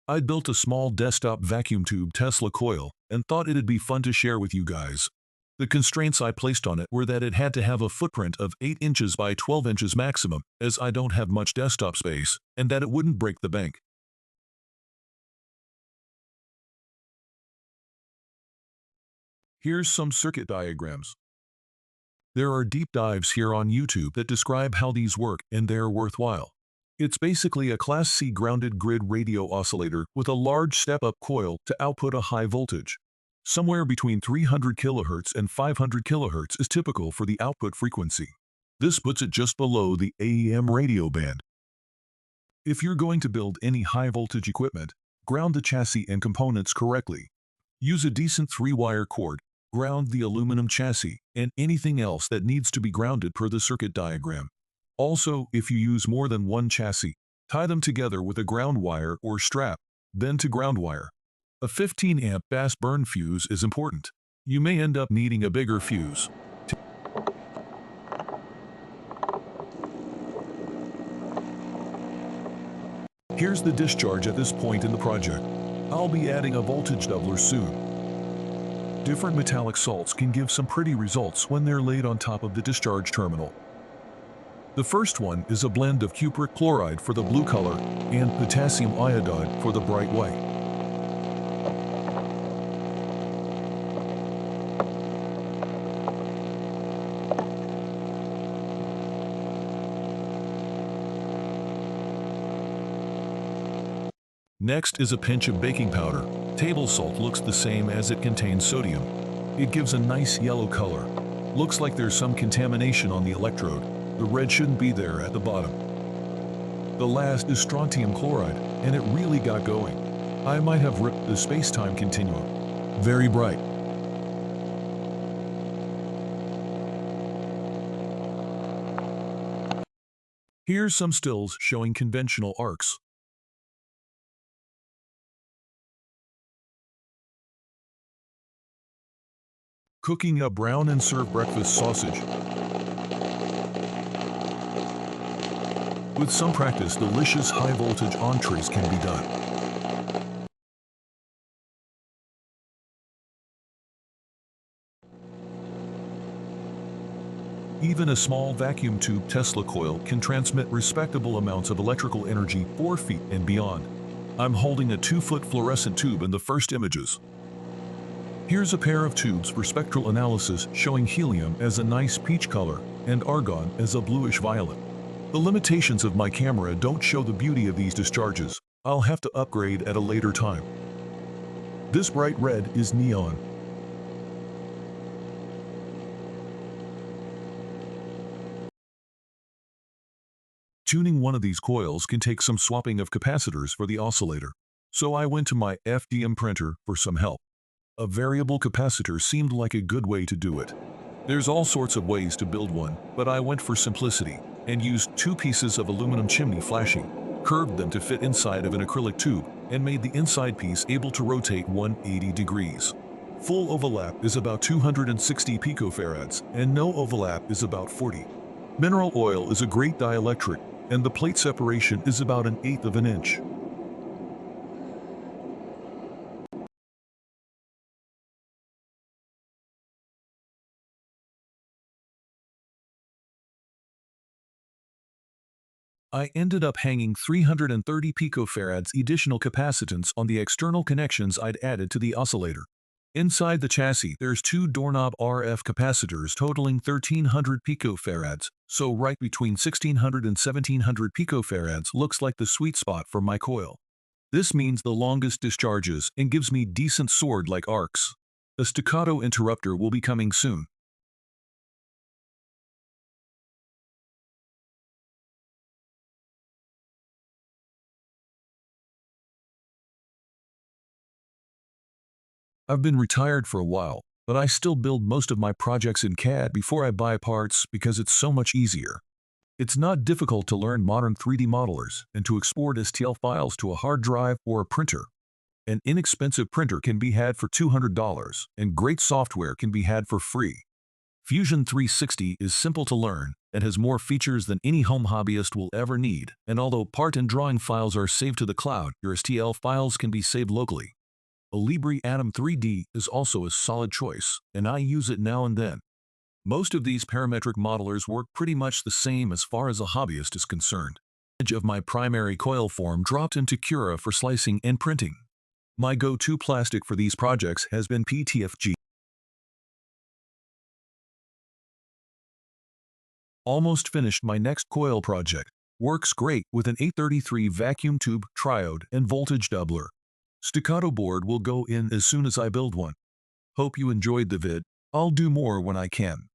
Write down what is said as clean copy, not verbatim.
I built a small desktop vacuum tube Tesla coil and thought it'd be fun to share with you guys. The constraints I placed on it were that it had to have a footprint of 8 inches by 12 inches maximum, as I don't have much desktop space, and that it wouldn't break the bank. Here's some circuit diagrams. There are deep dives here on YouTube that describe how these work, and they're worthwhile. It's basically a Class C grounded grid radio oscillator with a large step-up coil to output a high voltage. Somewhere between 300 kHz and 500 kHz is typical for the output frequency. This puts it just below the AEM radio band. If you're going to build any high-voltage equipment, ground the chassis and components correctly. Use a decent 3-wire cord, ground the aluminum chassis, and anything else that needs to be grounded per the circuit diagram. Also, if you use more than one chassis, tie them together with a ground wire or strap, then to ground wire. A 15-amp fast burn fuse is important. You may end up needing a bigger fuse. Here's the discharge at this point in the project. I'll be adding a voltage doubler soon. Different metallic salts can give some pretty results when they're laid on top of the discharge terminal. The first one is a blend of cupric chloride for the blue color and potassium iodide for the bright white. Next is a pinch of baking powder. Table salt looks the same as it contains sodium. It gives a nice yellow color. Looks like there's some contamination on the electrode. The red shouldn't be there at the bottom. The last is strontium chloride, and it really got going. I might have ripped the space-time continuum. Very bright. Here's some stills showing conventional arcs. Cooking a brown and serve breakfast sausage. With some practice, delicious high-voltage entrees can be done. Even a small vacuum tube Tesla coil can transmit respectable amounts of electrical energy 4 feet and beyond. I'm holding a 2-foot fluorescent tube in the first images. Here's a pair of tubes for spectral analysis showing helium as a nice peach color and argon as a bluish violet. The limitations of my camera don't show the beauty of these discharges. I'll have to upgrade at a later time. This bright red is neon. Tuning one of these coils can take some swapping of capacitors for the oscillator, so I went to my FDM printer for some help. A variable capacitor seemed like a good way to do it. There's all sorts of ways to build one, but I went for simplicity and used 2 pieces of aluminum chimney flashing, curved them to fit inside of an acrylic tube, and made the inside piece able to rotate 180 degrees. Full overlap is about 260 picofarads, and no overlap is about 40. Mineral oil is a great dielectric, and the plate separation is about 1/8 of an inch. I ended up hanging 330 picofarads additional capacitance on the external connections I'd added to the oscillator. Inside the chassis, there's 2 doorknob RF capacitors totaling 1300 picofarads, so right between 1600 and 1700 picofarads looks like the sweet spot for my coil. This means the longest discharges and gives me decent sword-like arcs. A staccato interrupter will be coming soon. I've been retired for a while, but I still build most of my projects in CAD before I buy parts because it's so much easier. It's not difficult to learn modern 3D modelers and to export STL files to a hard drive or a printer. An inexpensive printer can be had for $200, and great software can be had for free. Fusion 360 is simple to learn and has more features than any home hobbyist will ever need, and although part and drawing files are saved to the cloud, your STL files can be saved locally. A Libre Atom 3D is also a solid choice, and I use it now and then. Most of these parametric modelers work pretty much the same as far as a hobbyist is concerned. The edge of my primary coil form dropped into Cura for slicing and printing. My go-to plastic for these projects has been PTFG. Almost finished my next coil project. Works great with an 833 vacuum tube, triode, and voltage doubler. Staccato board will go in as soon as I build one. Hope you enjoyed the vid. I'll do more when I can.